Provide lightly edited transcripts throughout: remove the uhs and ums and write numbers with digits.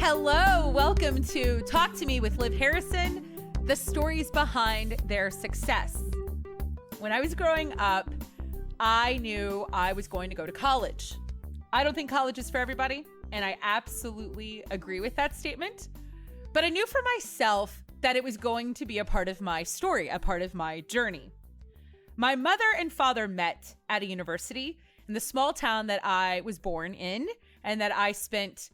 Hello, welcome to Talk to Me with Liv Harrison, the stories behind their success. When I was growing up, I knew I was going to go to college. I don't think college is for everybody, and I absolutely agree with that statement. But I knew for myself that it was going to be a part of my story, a part of my journey. My mother and father met at a university in the small town that I was born in and that I spent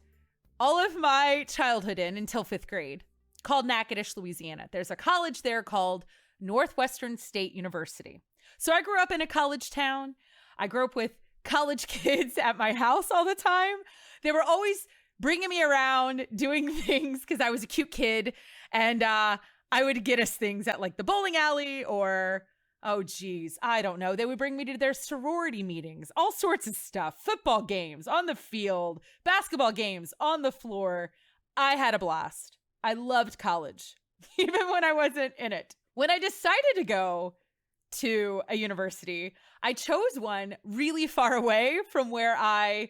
all of my childhood in until 5th grade, called Natchitoches, Louisiana. There's a college there called Northwestern State University. So I grew up in a college town. I grew up with college kids at my house all the time. They were always bringing me around, doing things because I was a cute kid. And I would get us things at like the bowling alley or, oh geez, I don't know. They would bring me to their sorority meetings, all sorts of stuff, football games on the field, basketball games on the floor. I had a blast. I loved college, even when I wasn't in it. When I decided to go to a university, I chose one really far away from where I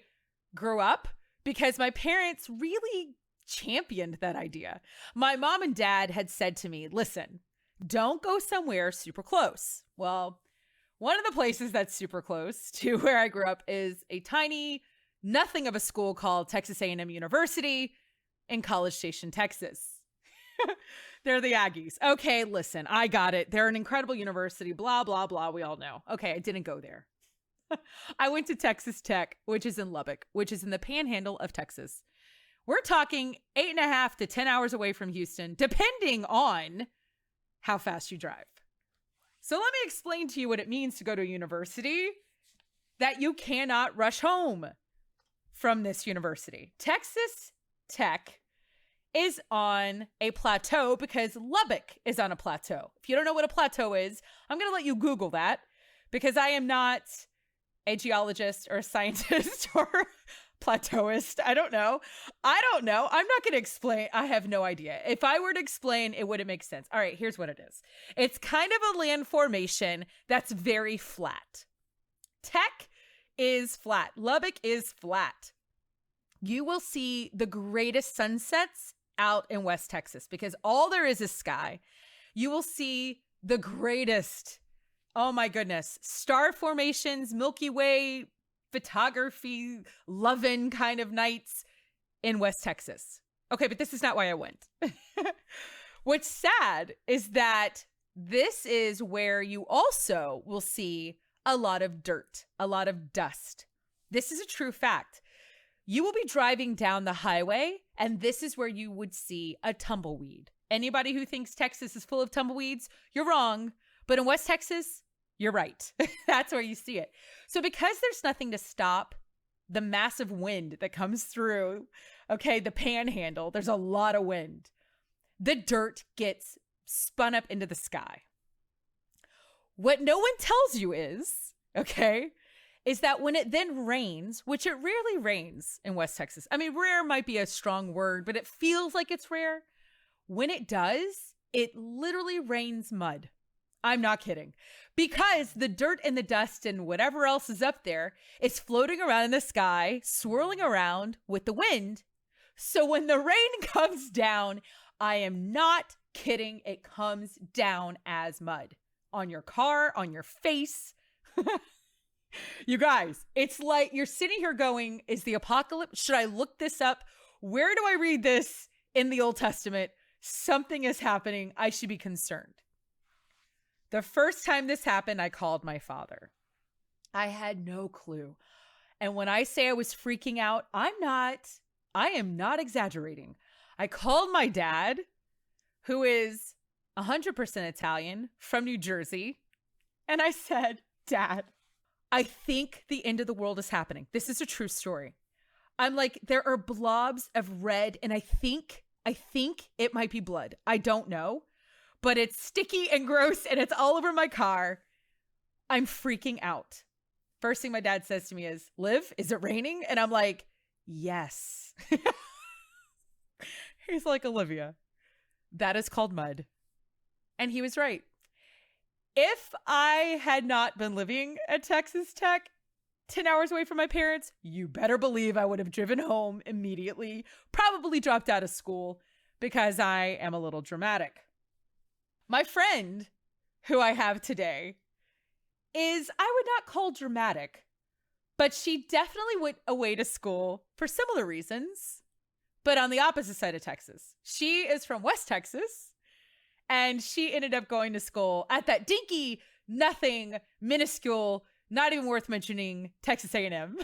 grew up because my parents really championed that idea. My mom and dad had said to me, listen, don't go somewhere super close. Well, one of the places that's super close to where I grew up is a tiny, nothing of a school called Texas A&M University in College Station, Texas. They're the Aggies. Okay, listen, I got it. They're an incredible university, blah, blah, blah. We all know. Okay, I didn't go there. I went to Texas Tech, which is in Lubbock, which is in the panhandle of Texas. We're talking 8.5 to 10 hours away from Houston, depending on how fast you drive. So let me explain to you what it means to go to a university that you cannot rush home from this university. Texas Tech is on a plateau because Lubbock is on a plateau. If you don't know what a plateau is, I'm going to let you Google that because I am not a geologist or a scientist or plateauist. I don't know. I'm not going to explain. I have no idea. If I were to explain, it wouldn't make sense. All right, here's what it is. It's kind of a land formation that's very flat. Tech is flat. Lubbock is flat. You will see the greatest sunsets out in West Texas because all there is sky. You will see the greatest, oh my goodness, star formations, Milky Way, photography, loving kind of nights in West Texas. Okay, but this is not why I went. What's sad is that this is where you also will see a lot of dirt, a lot of dust. This is a true fact. You will be driving down the highway, and this is where you would see a tumbleweed. Anybody who thinks Texas is full of tumbleweeds, you're wrong. But in West Texas, you're right. That's where you see it. So because there's nothing to stop the massive wind that comes through, okay, the panhandle, there's a lot of wind. The dirt gets spun up into the sky. What no one tells you is, okay, is that when it then rains, which it rarely rains in West Texas. I mean, rare might be a strong word, but it feels like it's rare. When it does, it literally rains mud. I'm not kidding. Because the dirt and the dust and whatever else is up there is floating around in the sky, swirling around with the wind. So when the rain comes down, I am not kidding, it comes down as mud on your car, on your face. You guys, it's like you're sitting here going, is the apocalypse? Should I look this up? Where do I read this in the Old Testament? Something is happening. I should be concerned. The first time this happened, I called my father. I had no clue. And when I say I was freaking out, I am not exaggerating. I called my dad, who is 100% Italian from New Jersey. And I said, Dad, I think the end of the world is happening. This is a true story. I'm like, there are blobs of red, and I think it might be blood. I don't know, but it's sticky and gross, and it's all over my car. I'm freaking out. First thing my dad says to me is, Liv, is it raining? And I'm like, yes. He's like, Olivia, that is called mud. And he was right. If I had not been living at Texas Tech, 10 hours away from my parents, you better believe I would have driven home immediately, probably dropped out of school because I am a little dramatic. My friend who I have today is, I would not call dramatic, but she definitely went away to school for similar reasons, but on the opposite side of Texas. She is from West Texas, and she ended up going to school at that dinky, nothing, minuscule, not even worth mentioning Texas A&M.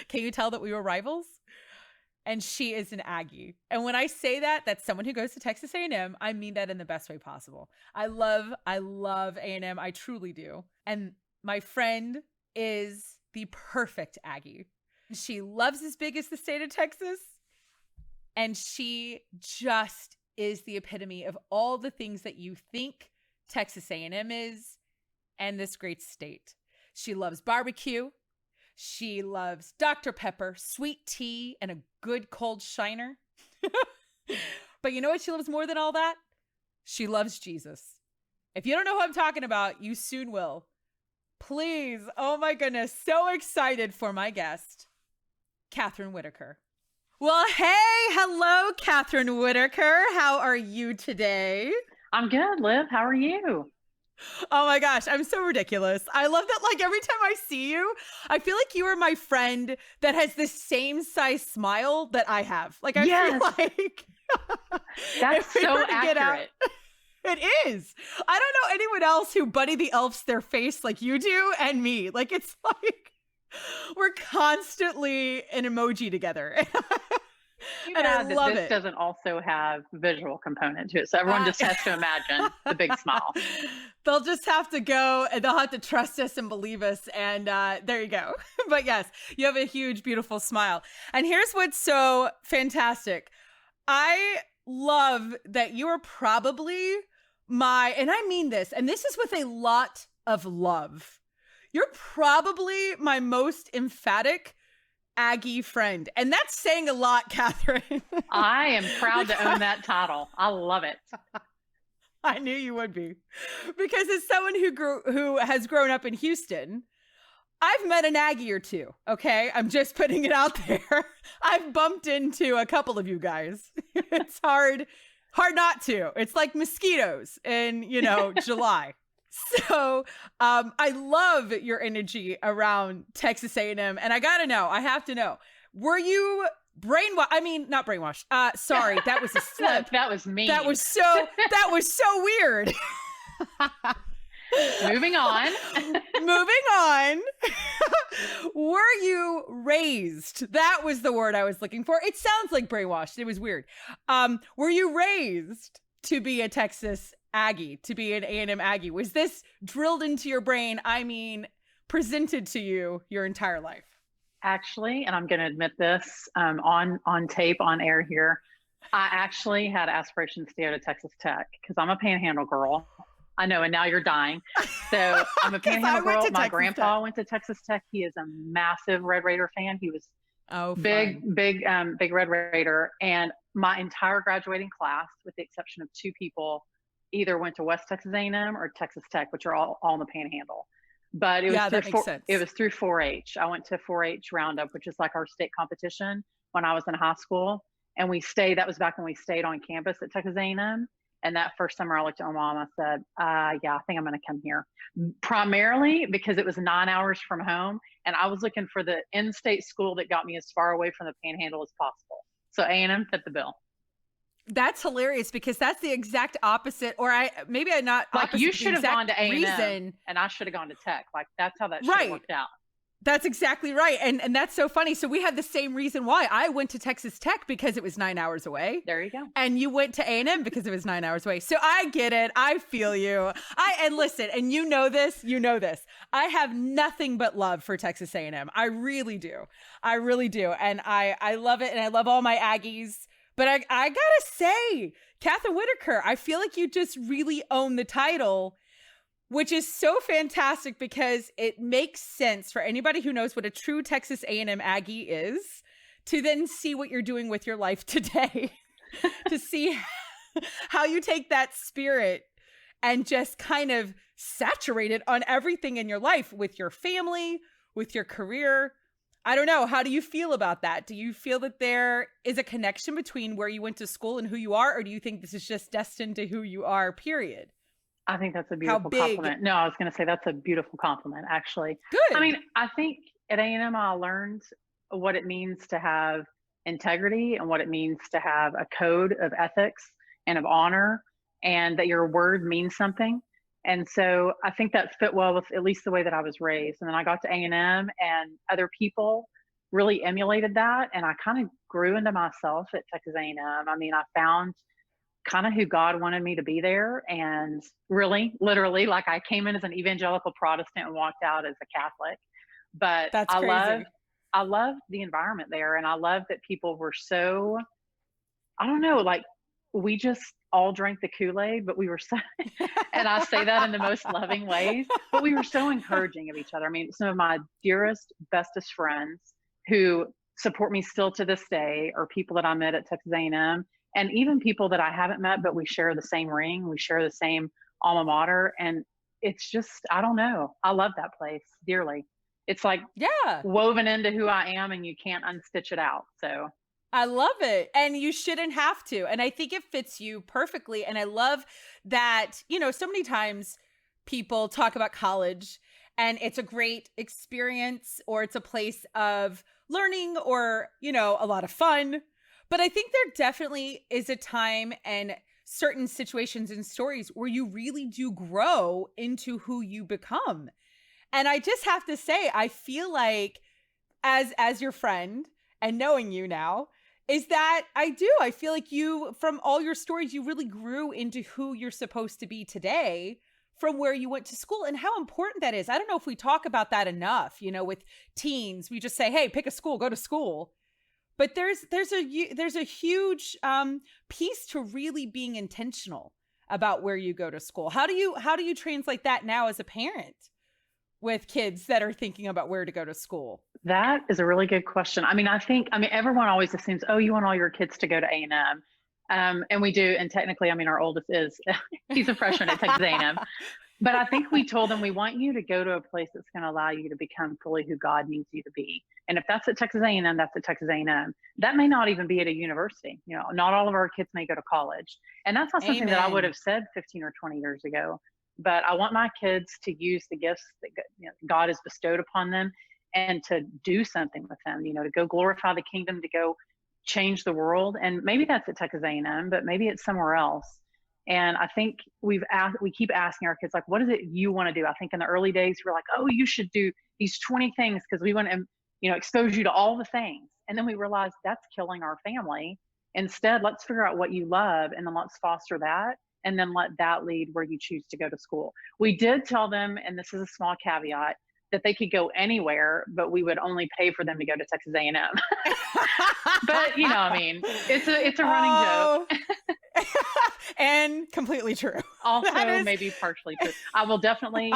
Can you tell that we were rivals? And she is an Aggie. And when I say that, that's someone who goes to Texas A&M, I mean that in the best way possible. I love A&M. I truly do. And my friend is the perfect Aggie. She loves as big as the state of Texas. And she just is the epitome of all the things that you think Texas A&M is and this great state. She loves barbecue. She loves Dr. Pepper, sweet tea, and a good cold shiner. But you know what she loves more than all that? She loves Jesus. If you don't know who I'm talking about, you soon will. Please, oh my goodness, so excited for my guest, Kathryn Whitaker. Well, hey, hello, Kathryn Whitaker. How are you today? I'm good, Liv. How are you? Oh my gosh, I'm so ridiculous. I love that, like, every time I see you, I feel like you are my friend that has the same size smile that I have. Like, I feel like that's so accurate. It is. I don't know anyone else who Buddy the Elf's their face like you do and me. Like, it's like we're constantly an emoji together. And I love this doesn't also have visual component to it. So everyone just has to imagine the big smile. They'll just have to go and they'll have to trust us and believe us. And there you go. But yes, you have a huge, beautiful smile. And here's what's so fantastic. I love that you are probably and I mean this, and this is with a lot of love. You're probably my most emphatic Aggie friend. And that's saying a lot, Kathryn. I am proud to own that title. I love it. I knew you would be. Because as someone who has grown up in Houston, I've met an Aggie or two, okay? I'm just putting it out there. I've bumped into a couple of you guys. It's hard not to. It's like mosquitoes in, July. So I love your energy around Texas A&M. And I got to know, I have to know, were you brainwashed? I mean, not brainwashed. Sorry, that was a slip. That was me. That was so weird. Moving on. Moving on. Were you raised? That was the word I was looking for. It sounds like brainwashed. It was weird. Were you raised to be a Texas Aggie, to be an A&M Aggie? Was this drilled into your brain? I mean, presented to you your entire life? Actually, and I'm going to admit this on tape, on air here, I actually had aspirations to go to Texas Tech because I'm a Panhandle girl. I know, and now you're dying. So I'm a Panhandle girl. My grandpa went to Texas Tech. He is a massive Red Raider fan. He was big Red Raider. And my entire graduating class, with the exception of two people, either went to West Texas A&M or Texas Tech, which are all in the Panhandle. But it was through 4-H. I went to 4-H Roundup, which is like our state competition when I was in high school. And that was back when we stayed on campus at Texas A&M. And that first summer I looked at my mom, I said, yeah, I think I'm going to come here. Primarily because it was 9 hours from home. And I was looking for the in-state school that got me as far away from the Panhandle as possible. So A&M fit the bill. That's hilarious because that's the exact opposite, or you should have gone to A&M and I should have gone to Tech. Like that's how that should have worked out. That's exactly right. And that's so funny. So we had the same reason why. I went to Texas Tech because it was 9 hours away. There you go. And you went to A&M because it was 9 hours away. So I get it. I feel you. And listen, and you know this. I have nothing but love for Texas A&M. I really do. And I love it. And I love all my Aggies. But I gotta say, Kathryn Whitaker, I feel like you just really own the title, which is so fantastic because it makes sense for anybody who knows what a true Texas A&M Aggie is to then see what you're doing with your life today, to see how you take that spirit and just kind of saturate it on everything in your life, with your family, with your career. I don't know. How do you feel about that? Do you feel that there is a connection between where you went to school and who you are? Or do you think this is just destined to who you are, period? I think that's a How beautiful big? compliment. No, I was going to say that's a beautiful compliment, actually. I Good. mean, I think at A&M, I learned what it means to have integrity and what it means to have a code of ethics and of honor, and that your word means something. And so I think that fit well with at least the way that I was raised. And then I got to A&M, and other people really emulated that. And I kind of grew into myself at Texas A&M. I mean, I found kind of who God wanted me to be there. And really, literally, like I came in as an evangelical Protestant and walked out as a Catholic. But That's crazy. I loved the environment there. And I loved that people were so, I don't know, like we just all drank the Kool-Aid, but we were so, and I say that in the most loving ways, but we were so encouraging of each other. I mean, some of my dearest, bestest friends who support me still to this day are people that I met at Texas A&M, and even people that I haven't met, but we share the same ring, we share the same alma mater. And it's just, I don't know. I love that place dearly. It's like woven into who I am, and you can't unstitch it out. So I love it. And you shouldn't have to. And I think it fits you perfectly. And I love that, you know, so many times people talk about college and it's a great experience, or it's a place of learning, or, you know, a lot of fun. But I think there definitely is a time and certain situations and stories where you really do grow into who you become. And I just have to say, I feel like as your friend and knowing you now, is that I feel like you, from all your stories, you really grew into who you're supposed to be today from where you went to school, and how important that is. I don't know if we talk about that enough, you know, with teens. We just say, hey, pick a school, go to school. But there's a huge piece to really being intentional about where you go to school. How do you translate that now as a parent with kids that are thinking about where to go to school? that is a really good question. I mean, everyone always assumes, oh, you want all your kids to go to A&M. And we do. And technically, I mean, our oldest is, he's a freshman at Texas A&M. But I think we told them, we want you to go to a place that's going to allow you to become fully who God needs you to be. And if that's at Texas A&M, that's at Texas A&M. That may not even be at a university. You know, not all of our kids may go to college. And that's not something that I would have said 15 or 20 years ago. But I want my kids to use the gifts that God has bestowed upon them, and to do something with them, you know, to go glorify the kingdom, to go change the world. And maybe that's at Texas A&M, but maybe it's somewhere else. And I think we keep asking our kids, like, what is it you want to do? I think in the early days, we're like, oh, you should do these 20 things because we want to, you know, expose you to all the things. And then we realized that's killing our family. Instead, let's figure out what you love, and then let's foster that. And then let that lead where you choose to go to school. We did tell them, and this is a small caveat, that they could go anywhere, but we would only pay for them to go to Texas A&M. But you know, I mean, it's a running joke. And completely true. Also, maybe partially true. I will definitely.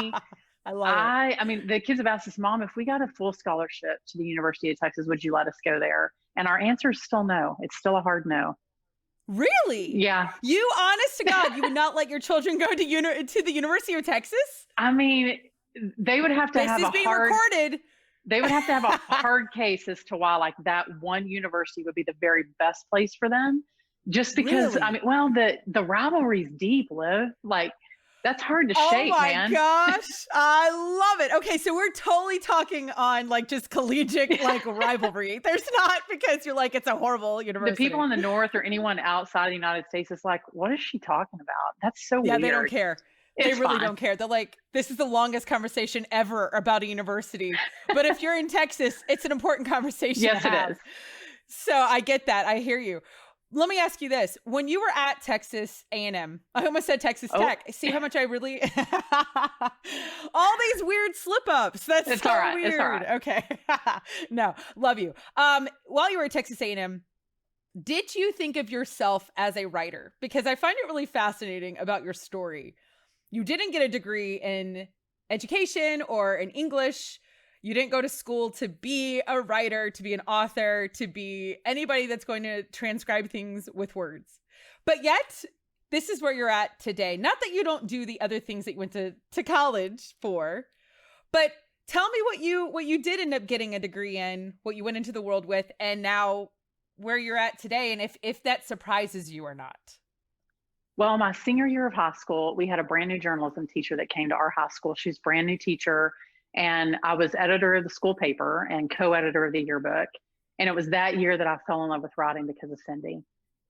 I love it. I mean, the kids have asked us, Mom, if we got a full scholarship to the University of Texas, would you let us go there? And our answer is still no. It's still a hard no. Really? Yeah. You, honest to God, you would not let your children go to the University of Texas? I mean, they would have to have a hard. Recorded. They would have to have a hard case as to why, like, that one university would be the very best place for them. Just because, really? I mean, well, the rivalry's deep, Liv. Like, that's hard to shake, man. Oh my gosh. I love it. Okay, so we're totally talking on like just collegiate like rivalry. There's not, because you're like, it's a horrible university. The people in the North or anyone outside the United States is like, what is she talking about? That's so weird. Yeah, they don't care. They really fine. Don't care. They're like, this is the longest conversation ever about a university. But if you're in Texas, it's an important conversation. Yes, it is. So I get that. I hear you. Let me ask you this. When you were at Texas A&M, I almost said Texas Tech. See how much I really... all these weird slip-ups. It's so all right. Weird. It's all right. Okay. No, love you. While you were at Texas A&M, did you think of yourself as a writer? Because I find it really fascinating about your story. You didn't get a degree in education or in English. You didn't go to school to be a writer, to be an author, to be anybody that's going to transcribe things with words. But yet, this is where you're at today. Not that you don't do the other things that you went to college for, but Tell me what you did end up getting a degree in, what you went into the world with, and now where you're at today, and if that surprises you or not. Well, my senior year of high school, we had a brand new journalism teacher that came to our high school. She's a brand new teacher, and I was editor of the school paper and co-editor of the yearbook. And it was that year that I fell in love with writing because of Cindy.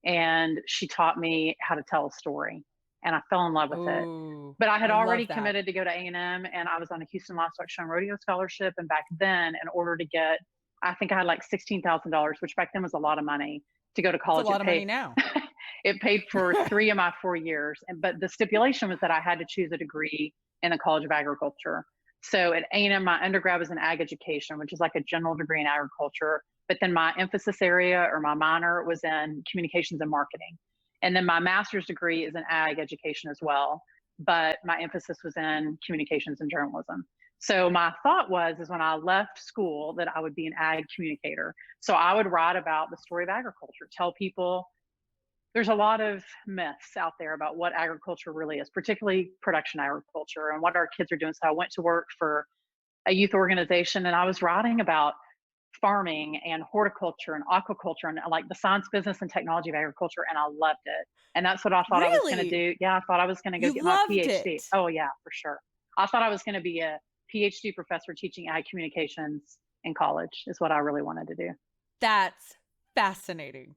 And she taught me how to tell a story, and I fell in love with it. Ooh, But I had I already love that. committed to go to A&M, and I was on a Houston Livestock Show and Rodeo scholarship. And back then, in order to get, I think I had like $16,000, which back then was a lot of money to go to It's a college. lot of money now. It paid for 3 of my 4 years. But the stipulation was that I had to choose a degree in the College of Agriculture. So at A&M, my undergrad was in ag education, which is like a general degree in agriculture. But then my emphasis area or my minor was in communications and marketing. And then my master's degree is in ag education as well. But my emphasis was in communications and journalism. So my thought is when I left school that I would be an ag communicator. So I would write about the story of agriculture, tell people there's a lot of myths out there about what agriculture really is, particularly production agriculture and what our kids are doing. So I went to work for a youth organization, and I was writing about farming and horticulture and aquaculture and like the science, business, and technology of agriculture. And I loved it. And that's what I thought I was going to Really? do. Yeah, I thought I was going to go You get my loved PhD. it. Oh, yeah, for sure. I thought I was going to be a PhD professor teaching ag communications in college, is what I really wanted to do. That's fascinating.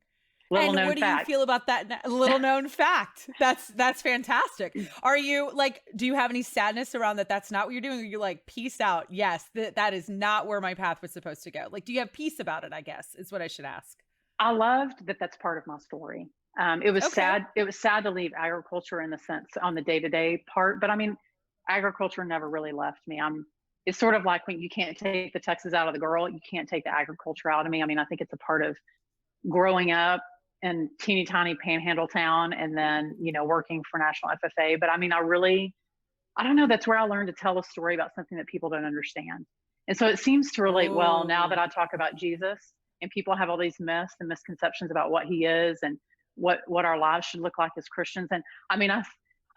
Little And known what do fact. you feel about that little known fact? That's fantastic. Are you like, do you have any sadness around that that's not what you're doing? Or you're like, peace out. Yes, that is not where my path was supposed to go. Like, do you have peace about it, I guess, is what I should ask. I loved that that's part of my story. It was Okay. sad. It was sad to leave agriculture in the sense on the day-to-day part, but I mean, agriculture never really left me. It's sort of like when you can't take the Texas out of the girl, you can't take the agriculture out of me. I mean, I think it's a part of growing up in teeny tiny panhandle town and then, working for National FFA. But I mean, I don't know, that's where I learned to tell a story about something that people don't understand. And so it seems to relate well now that I talk about Jesus, and people have all these myths and misconceptions about what he is and what our lives should look like as Christians. And I mean,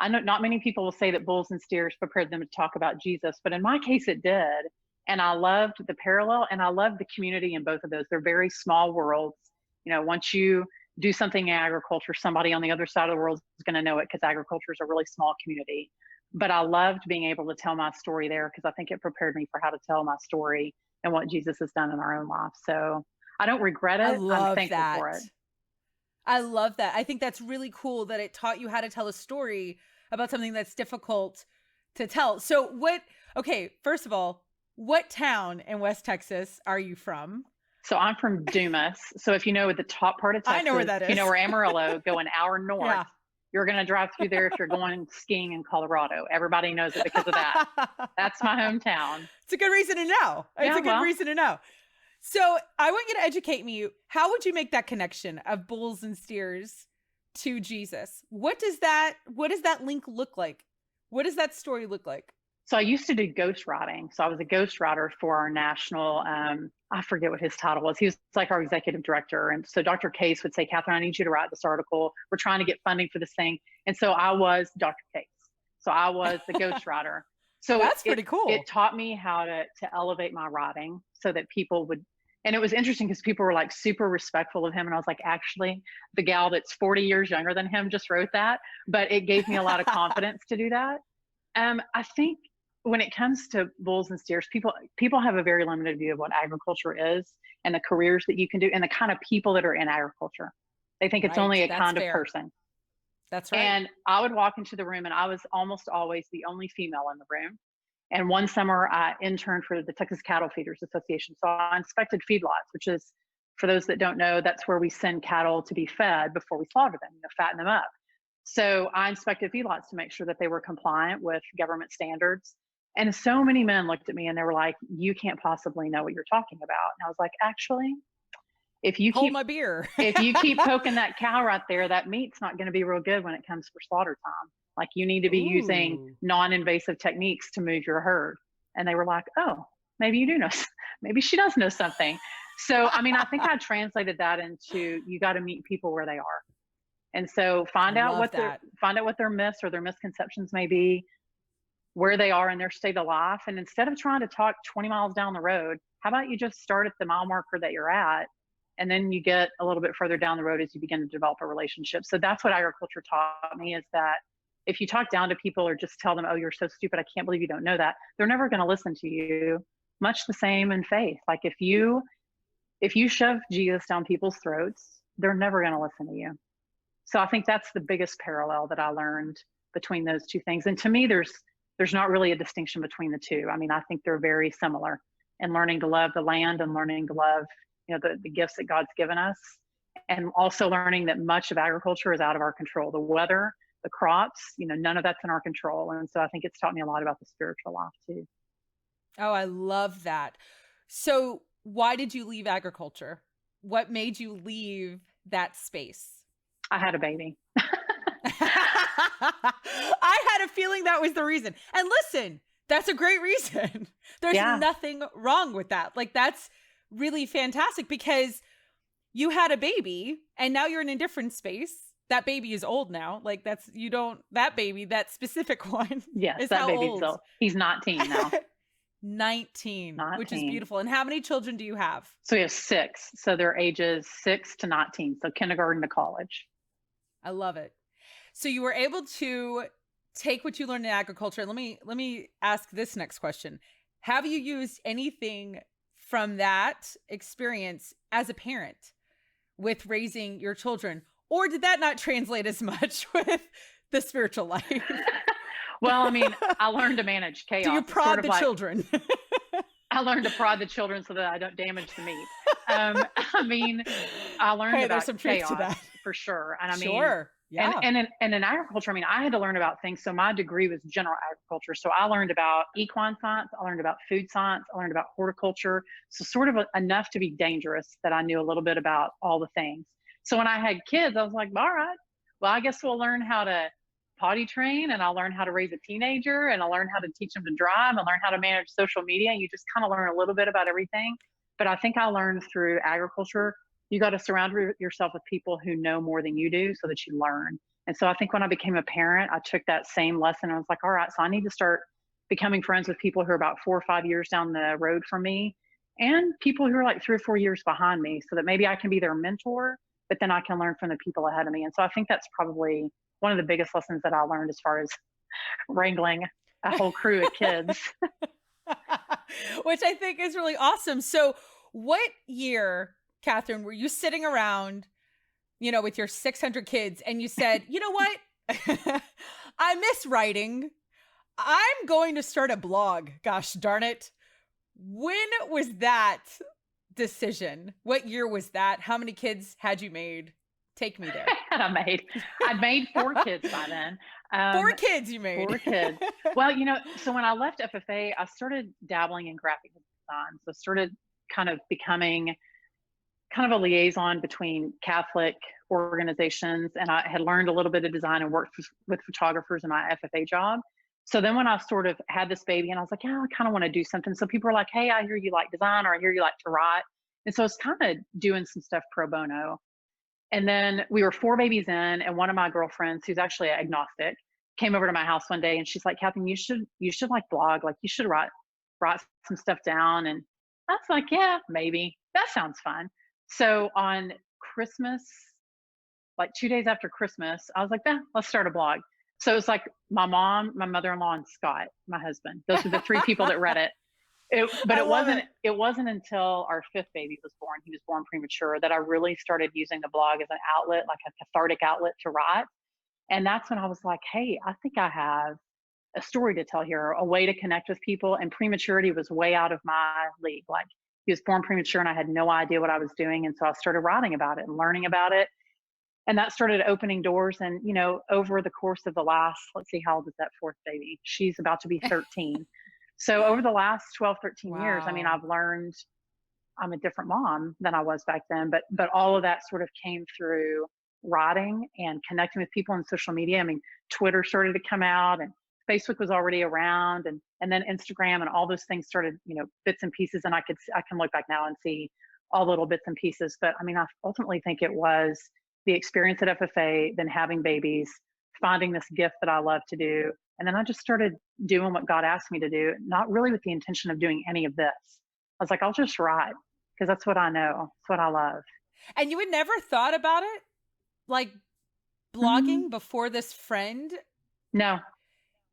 I know not many people will say that Bulls and Steers prepared them to talk about Jesus, but in my case it did. And I loved the parallel, and I loved the community in both of those. They're very small worlds. Once you do something in agriculture, somebody on the other side of the world is going to know it, because agriculture is a really small community. But I loved being able to tell my story there, because I think it prepared me for how to tell my story and what Jesus has done in our own life. So I don't regret it. I'm thankful for it. I love that. I think that's really cool that it taught you how to tell a story about something that's difficult to tell. So first of all, what town in West Texas are you from? So I'm from Dumas. So if you know the top part of Texas, I know where that is. You know where Amarillo, go an hour north. Yeah. You're going to drive through there if you're going skiing in Colorado. Everybody knows it because of that. That's my hometown. It's a good reason to know. It's a good reason to know. So I want you to educate me. How would you make that connection of bulls and steers to Jesus? What does that link look like? What does that story look like? So I used to do ghostwriting. So I was a ghostwriter for our national, I forget what his title was. He was like our executive director. And so Dr. Case would say, Kathryn, I need you to write this article. We're trying to get funding for this thing. And so I was Dr. Case. So I was the ghostwriter. So that's pretty cool. It taught me how to elevate my writing so that people would, and it was interesting because people were like super respectful of him. And I was like, actually, the gal that's 40 years younger than him just wrote that. But it gave me a lot of confidence to do that. I think when it comes to bulls and steers, people have a very limited view of what agriculture is and the careers that you can do and the kind of people that are in agriculture. They think it's only a kind of person. That's right. And I would walk into the room, and I was almost always the only female in the room. And one summer I interned for the Texas Cattle Feeders Association. So I inspected feedlots, which is, for those that don't know, that's where we send cattle to be fed before we slaughter them, fatten them up. So I inspected feedlots to make sure that they were compliant with government standards. And so many men looked at me and they were like, you can't possibly know what you're talking about. And I was like, actually, if you hold my beer, if you keep poking that cow right there, that meat's not going to be real good when it comes for slaughter time. Like, you need to be using non-invasive techniques to move your herd. And they were like, oh, maybe you do know. Maybe she does know something. So, I mean, I think I translated that into, you got to meet people where they are. And so find out what their myths or their misconceptions may be. where they are in their state of life. And instead of trying to talk 20 miles down the road, how about you just start at the mile marker that you're at? And then you get a little bit further down the road as you begin to develop a relationship. So that's what agriculture taught me, is that if you talk down to people or just tell them, oh, you're so stupid, I can't believe you don't know that, they're never going to listen to you. Much the same in faith. Like if you shove Jesus down people's throats, they're never going to listen to you. So I think that's the biggest parallel that I learned between those two things. And to me, there's not really a distinction between the two. I mean, I think they're very similar in learning to love the land and learning to love, the gifts that God's given us, and also learning that much of agriculture is out of our control. The weather, the crops, none of that's in our control. And so I think it's taught me a lot about the spiritual life too. Oh, I love that. So why did you leave agriculture? What made you leave that space? I had a baby. I had a feeling that was the reason. And listen, that's a great reason. There's nothing wrong with that. Like, that's really fantastic, because you had a baby and now you're in a different space. That baby is old now. Like, that baby, that specific one. Yes, is that how baby's old? old. He's 19 now. 19, which is beautiful. And how many children do you have? So we have 6. So they're ages 6 to 19. So kindergarten to college. I love it. So you were able to take what you learned in agriculture. Let me ask this next question. Have you used anything from that experience as a parent with raising your children? Or did that not translate as much with the spiritual life? Well, I mean, I learned to manage chaos. Do you prod the children? I learned to prod the children so that I don't damage the meat. I mean, I learned about some chaos truth to that. For sure. And I mean, sure. Yeah. And in agriculture, I mean, I had to learn about things. So my degree was general agriculture. So I learned about equine science. I learned about food science. I learned about horticulture. So sort of enough to be dangerous that I knew a little bit about all the things. So when I had kids, I was like, all right, well, I guess we'll learn how to potty train, and I'll learn how to raise a teenager, and I'll learn how to teach them to drive, and learn how to manage social media. And you just kind of learn a little bit about everything. But I think I learned through agriculture, you got to surround yourself with people who know more than you do so that you learn. And so I think when I became a parent, I took that same lesson. I was like, all right, so I need to start becoming friends with people who are about 4 or 5 years down the road from me, and people who are like 3 or 4 years behind me, so that maybe I can be their mentor, but then I can learn from the people ahead of me. And so I think that's probably one of the biggest lessons that I learned as far as wrangling a whole crew of kids. Which I think is really awesome. So what year, Kathryn, were you sitting around, with your 600 kids, and you said, you know what? I miss writing. I'm going to start a blog. Gosh darn it. When was that decision? What year was that? How many kids had you made? Take me there. I'd made 4 kids by then. 4 kids you made. 4 kids. Well, so when I left FFA, I started dabbling in graphic design. So started kind of becoming kind of a liaison between Catholic organizations. And I had learned a little bit of design and worked with photographers in my FFA job. So then when I sort of had this baby, and I was like, yeah, I kind of want to do something. So people were like, hey, I hear you like design, or I hear you like to write. And so I was kind of doing some stuff pro bono. And then we were 4 babies in, and one of my girlfriends, who's actually agnostic, came over to my house one day, and she's like, Kathryn, you should like blog, like you should write some stuff down. And I was like, yeah, maybe. That sounds fun. So on Christmas, like 2 days after Christmas, I was like, let's start a blog. So it was like my mom, my mother-in-law, and Scott, my husband. Those were the 3 people that read it. It wasn't until our 5th baby was born, he was born premature, that I really started using the blog as an outlet, like a cathartic outlet to write. And that's when I was like, hey, I think I have a story to tell here, a way to connect with people. And prematurity was way out of my league. Like, he was born premature and I had no idea what I was doing. And so I started writing about it and learning about it. And that started opening doors. And, over the course of the last, let's see, how old is that 4th baby? She's about to be 13. So over the last 12, 13 years, I mean, I've learned I'm a different mom than I was back then, but all of that sort of came through writing and connecting with people on social media. I mean, Twitter started to come out, and Facebook was already around, and then Instagram, and all those things started, bits and pieces. And I can look back now and see all little bits and pieces. But I mean, I ultimately think it was the experience at FFA, then having babies, finding this gift that I love to do, And then I just started doing what God asked me to do, not really with the intention of doing any of this. I was like, I'll just write because that's what I know. It's what I love. And you had never thought about it? Like blogging before this friend? No.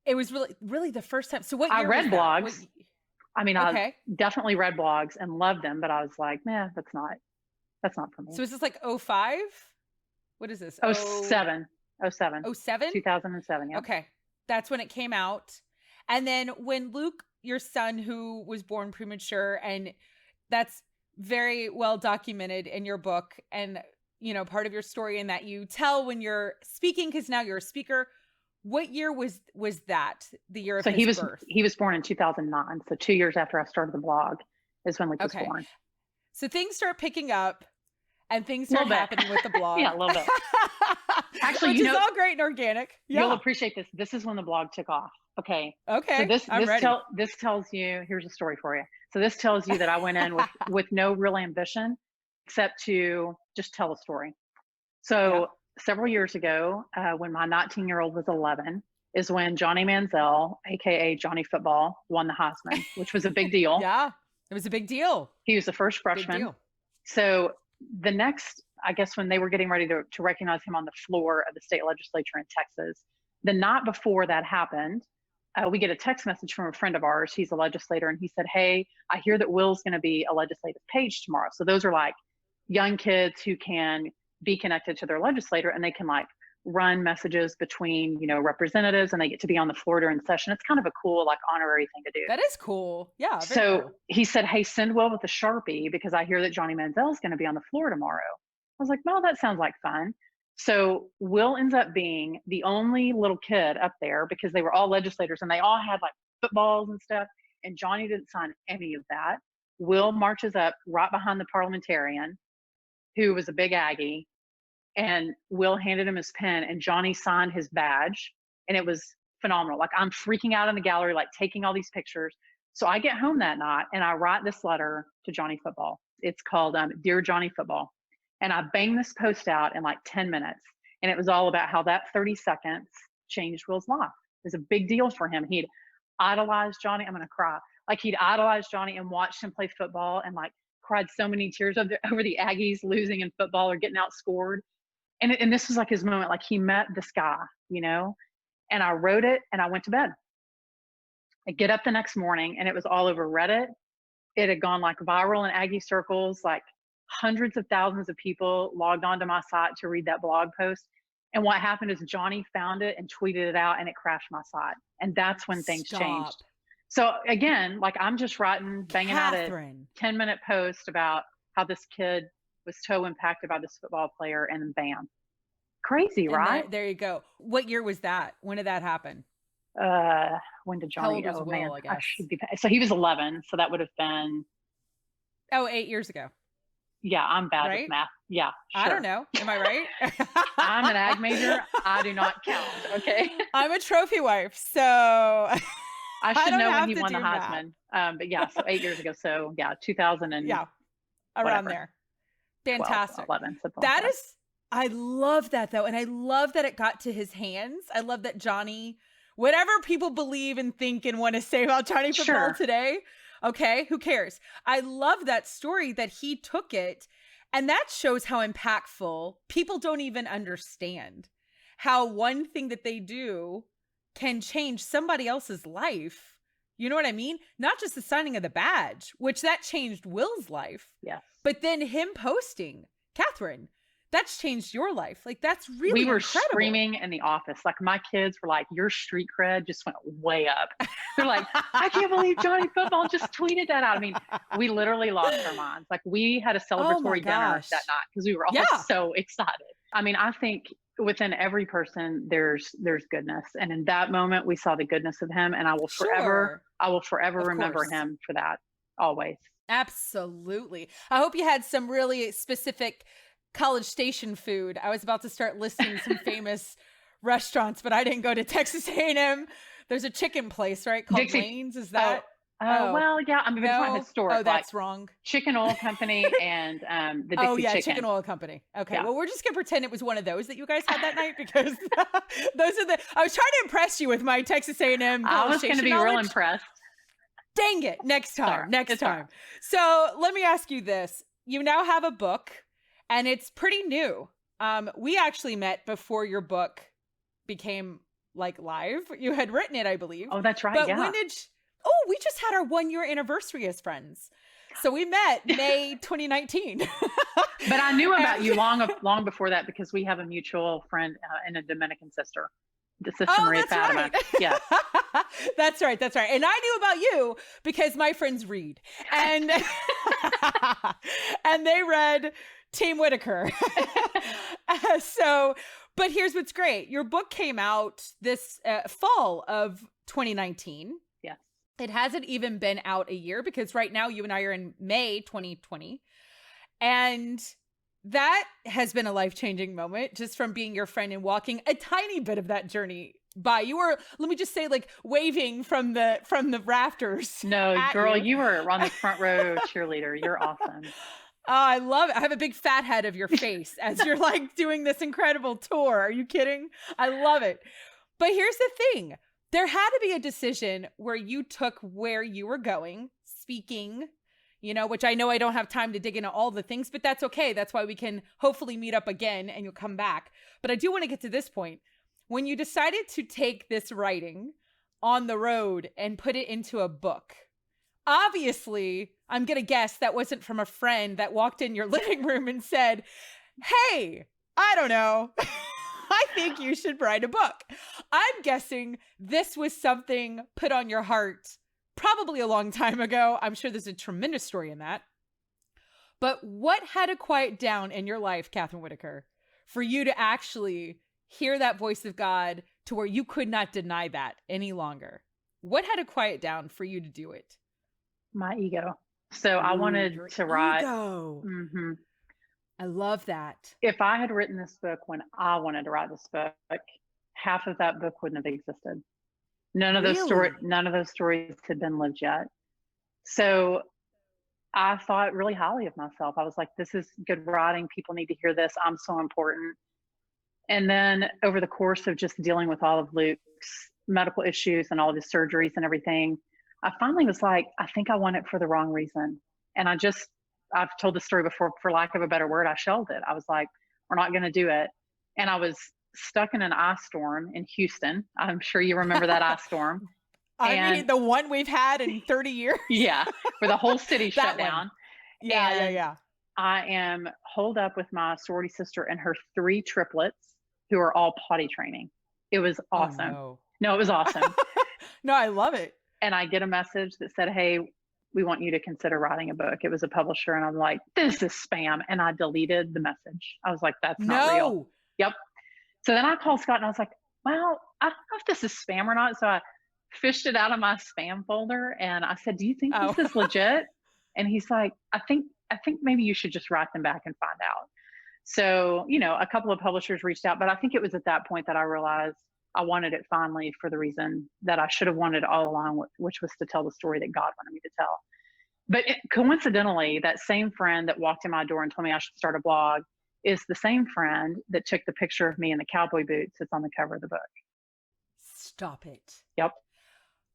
It was really the first time. So what year I read was that? blogs. I mean, I definitely read blogs and loved them, but I was like, nah, that's not for me. So is this like 05? What is this? 07. 07. 07? 2007, yeah. Okay. That's when it came out. And then when Luke, your son, who was born premature, and that's very well documented in your book and, you know, part of your story, in that you tell when you're speaking, because now you're a speaker. What year was that? The year of his birth? He was born in 2009. So 2 years after I started the blog is when Luke was born. So things start picking up and things start happening with the blog. Yeah, a little bit. Actually, which is all great and organic. Yeah. You'll appreciate this. This is when the blog took off. Okay. Okay. So this tells you, here's a story for you. So this tells you that I went in with no real ambition except to just tell a story. So several years ago, when my 19-year-old was 11, is when Johnny Manziel, aka Johnny Football, won the Heisman, which was a big deal. Yeah, it was a big deal. He was the first freshman. So the next, I guess, when they were getting ready to recognize him on the floor of the state legislature in Texas, the night before that happened, we get a text message from a friend of ours. He's a legislator, and he said, "Hey, I hear that Will's going to be a legislative page tomorrow." So those are like young kids who can be connected to their legislator, and they can like run messages between, you know, representatives, and they get to be on the floor during session. It's kind of a cool, like, honorary thing to do. That is cool. Yeah. So cool. He said, "Hey, send Will with a Sharpie because I hear that Johnny Manziel is going to be on the floor tomorrow." I was like, "Well, that sounds like fun." So Will ends up being the only little kid up there because they were all legislators and they all had like footballs and stuff. And Johnny didn't sign any of that. Will marches up right behind the parliamentarian, who was a big Aggie, and Will handed him his pen, and Johnny signed his badge, and it was phenomenal. Like, I'm freaking out in the gallery, like taking all these pictures. So I get home that night and I write this letter to Johnny Football. It's called Dear Johnny Football. And I banged this post out in like 10 minutes. And it was all about how that 30 seconds changed Will's life. It was a big deal for him. He'd idolized Johnny. I'm going to cry. Like, he'd idolized Johnny and watched him play football and like cried so many tears over the Aggies losing in football or getting outscored. And this was like his moment. Like, he met this guy, you know, and I wrote it and I went to bed. I get up the next morning and it was all over Reddit. It had gone like viral in Aggie circles. Like, hundreds of thousands of people logged onto my site to read that blog post. And what happened is Johnny found it and tweeted it out, and it crashed my site. And that's when things changed. So again, like, I'm just writing, banging out a 10-minute post about how this kid was so impacted by this football player, and then bam. Crazy, right? There you go. What year was that? When did that happen? When did Johnny? How old was Will, I guess? So he was 11. So that would have been 8 years ago. Yeah, I'm bad with math. Yeah, sure. I don't know. Am I right? I'm an ag major. I do not count. Okay. I'm a trophy wife, so I should know when he won the Heisman. But yeah, so 8 years ago. So yeah, 2000 and around whatever. there. Fantastic. 12, 11, that is, I love that though, and I love that it got to his hands. I love that Johnny, whatever people believe and think and want to say about Johnny Football today. Okay, who cares? I love that story that he took it, and that shows how impactful. People don't even understand how one thing that they do can change somebody else's life. You know what I mean? Not just the signing of the badge, which that changed Will's life. Yeah. But then him posting, Kathryn, that's changed your life. Like, that's really We were incredible. screaming in the office. Like, my kids were like, your street cred just went way up. They're like, I can't believe Johnny Football just tweeted that out. I mean, we literally lost our minds. Like, we had a celebratory dinner that night because we were all so excited. I mean, I think within every person, there's goodness. And in that moment, we saw the goodness of him. And I will forever remember him for that, always. Absolutely. I hope you had some really specific College Station food. I was about to start listing some famous restaurants, but I didn't go to Texas A&M. There's a chicken place, right? Called Lane's. Is that? Well, yeah, I mean, it's not No. historic, Oh, like that's wrong. Chicken Oil Company and the Oh Dixie yeah, Chicken. Chicken Oil Company. Okay, Yeah. well, we're just gonna pretend it was one of those that you guys had that night because those are the. I was trying to impress you with my Texas A&M I College was going to Station be knowledge. real impressed. Dang it! Next time. Next time. Right. So let me ask you this: you now have a book, and it's pretty new. We actually met before your book became like live. You had written it, I believe. Oh, that's right. But yeah. when did? Oh, we just had our 1-year anniversary as friends. So we met May 2019. But I knew about you long before that because we have a mutual friend and a Dominican sister, the Sister Maria Fatima. Right. Yeah. That's right. That's right. And I knew about you because my friends read. And and they read Team Whitaker. But here's what's great. Your book came out this fall of 2019. Yes. It hasn't even been out a year because right now you and I are in May 2020. And that has been a life-changing moment just from being your friend and walking a tiny bit of that journey by. You were, let me just say, like waving from the rafters. No, girl, you were on the front row cheerleader. You're awesome. Oh, I love it. I have a big fat head of your face as you're like doing this incredible tour. Are you kidding? I love it. But here's the thing. There had to be a decision where you took where you were going, speaking, which I know I don't have time to dig into all the things, but that's okay. That's why we can hopefully meet up again and you'll come back. But I do want to get to this point. When you decided to take this writing on the road and put it into a book, obviously, I'm going to guess that wasn't from a friend that walked in your living room and said, hey, I don't know. I think you should write a book. I'm guessing this was something put on your heart probably a long time ago. I'm sure there's a tremendous story in that. But what had to quiet down in your life, Kathryn Whitaker, for you to actually hear that voice of God to where you could not deny that any longer? What had to quiet down for you to do it? My ego. So I wanted to write. Ego. Mm-hmm. I love that. If I had written this book when I wanted to write this book, half of that book wouldn't have existed. None of those stories had been lived yet. So I thought really highly of myself. I was like, this is good writing. People need to hear this. I'm so important. And then over the course of just dealing with all of Luke's medical issues and all of his surgeries and everything, I finally was like, I think I want it for the wrong reason. And I've told the story before, for lack of a better word, I shelved it. I was like, we're not going to do it. And I was stuck in an ice storm in Houston. I'm sure you remember that ice storm. I mean, the one we've had in 30 years. Yeah, where the whole city shut down. Yeah. I am holed up with my sorority sister and her 3 triplets who are all potty training. It was awesome. Oh, no, it was awesome. No, I love it. And I get a message that said, hey, we want you to consider writing a book. It was a publisher. And I'm like, this is spam. And I deleted the message. I was like, that's not real. Yep. So then I called Scott and I was like, well, I don't know if this is spam or not. So I fished it out of my spam folder and I said, do you think this is legit? And he's like, I think maybe you should just write them back and find out. So, a couple of publishers reached out, but I think it was at that point that I realized I wanted it finally for the reason that I should have wanted all along, which was to tell the story that God wanted me to tell. But coincidentally, that same friend that walked in my door and told me I should start a blog is the same friend that took the picture of me in the cowboy boots that's on the cover of the book. Stop it. Yep.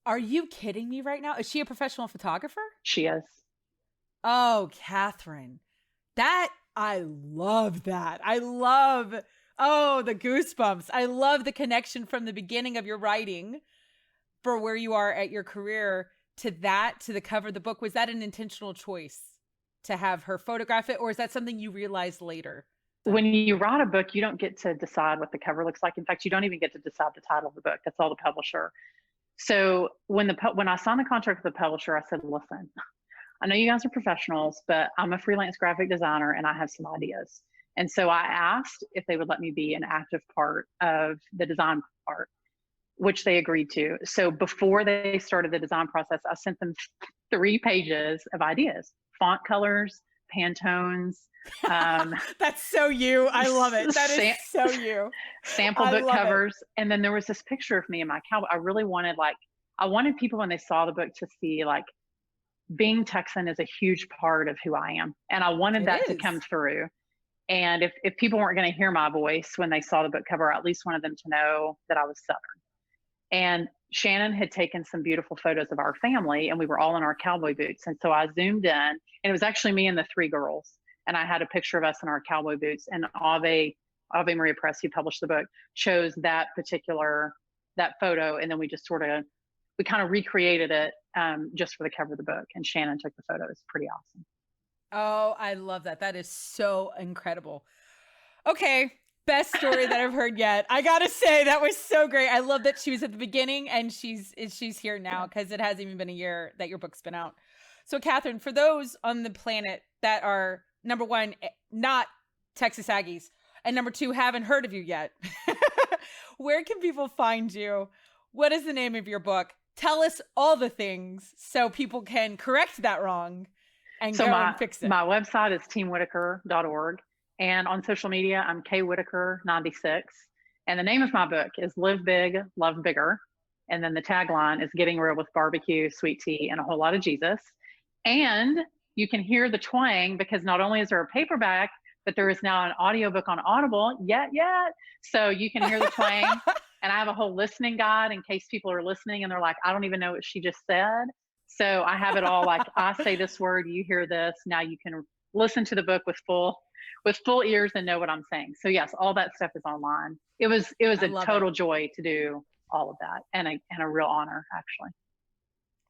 Are you kidding me right now? Is she a professional photographer? She is. Oh, Kathryn. I love that. I love, the goosebumps. I love the connection from the beginning of your writing for where you are at your career to the cover of the book. Was that an intentional choice to have her photograph it, or is that something you realized later? When you write a book, you don't get to decide what the cover looks like. In fact, you don't even get to decide the title of the book. That's all the publisher. So when I signed the contract with the publisher, I said, listen, I know you guys are professionals, but I'm a freelance graphic designer and I have some ideas. And so I asked if they would let me be an active part of the design part, which they agreed to. So before they started the design process, I sent them 3 pages of ideas, font colors, Pantones. That's so you. I love it. That is so you. Sample book covers. And then there was this picture of me in my cowboy. I really wanted I wanted people when they saw the book to see like being Texan is a huge part of who I am. And I wanted that to come through. And if people weren't going to hear my voice when they saw the book cover, I at least wanted them to know that I was Southern. And Shannon had taken some beautiful photos of our family, and we were all in our cowboy boots. And so I zoomed in, and it was actually me and the 3 girls. And I had a picture of us in our cowboy boots. And Ave Maria Press, who published the book, chose that photo. And then we just we kind of recreated it just for the cover of the book. And Shannon took the photo. It's pretty awesome. Oh, I love that. That is so incredible. Okay. Best story that I've heard yet. I gotta say, that was so great. I love that she was at the beginning and she's here now, because it hasn't even been a year that your book's been out. So Kathryn, for those on the planet that are, number 1, not Texas Aggies, and number 2, haven't heard of you yet, where can people find you? What is the name of your book? Tell us all the things so people can correct that wrong and go and fix it. My website is teamwhitaker.org. And on social media, I'm kwhitaker96. And the name of my book is Live Big, Love Bigger. And then the tagline is Getting Real with Barbecue, Sweet Tea, and a Whole Lot of Jesus. And you can hear the twang, because not only is there a paperback, but there is now an audiobook on Audible. Yet. So you can hear the twang. And I have a whole listening guide in case people are listening and they're like, I don't even know what she just said. So I have it all, like, I say this word, you hear this. Now you can listen to the book with full ears and know what I'm saying. So yes, all that stuff is online. It was a total joy to do all of that, and a real honor, actually.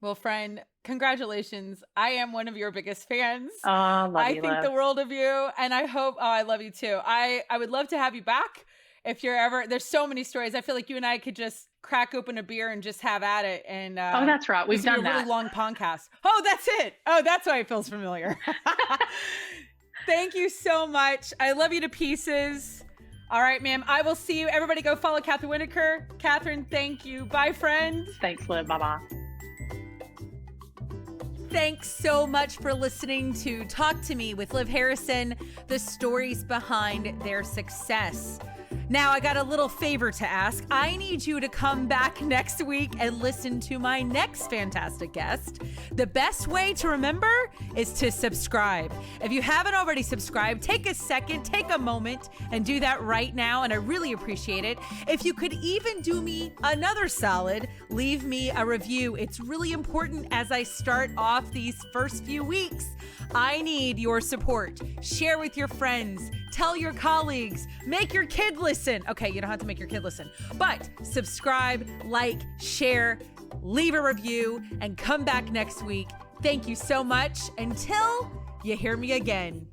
Well, friend, congratulations. I am one of your biggest fans. I think the world of you, and I hope, I love you too. I would love to have you back if you're ever, there's so many stories. I feel like you and I could just crack open a beer and just have at it. And oh, that's right. We've done that. Really long podcast. Oh, that's it. Oh, that's why it feels familiar. Thank you so much. I love you to pieces. All right, ma'am. I will see you. Everybody go follow Kathryn Whitaker. Kathryn, thank you. Bye, friend. Thanks, Liv. Bye-bye. Thanks so much for listening to Talk to Me with Liv Harrison, the stories behind their success. Now, I got a little favor to ask. I need you to come back next week and listen to my next fantastic guest. The best way to remember is to subscribe. If you haven't already subscribed, take a second, take a moment, and do that right now, and I really appreciate it. If you could even do me another solid, leave me a review. It's really important as I start off these first few weeks. I need your support. Share with your friends. Tell your colleagues. Make your kid listen. Okay, you don't have to make your kid listen, but subscribe, like, share, leave a review, and come back next week. Thank you so much. Until you hear me again.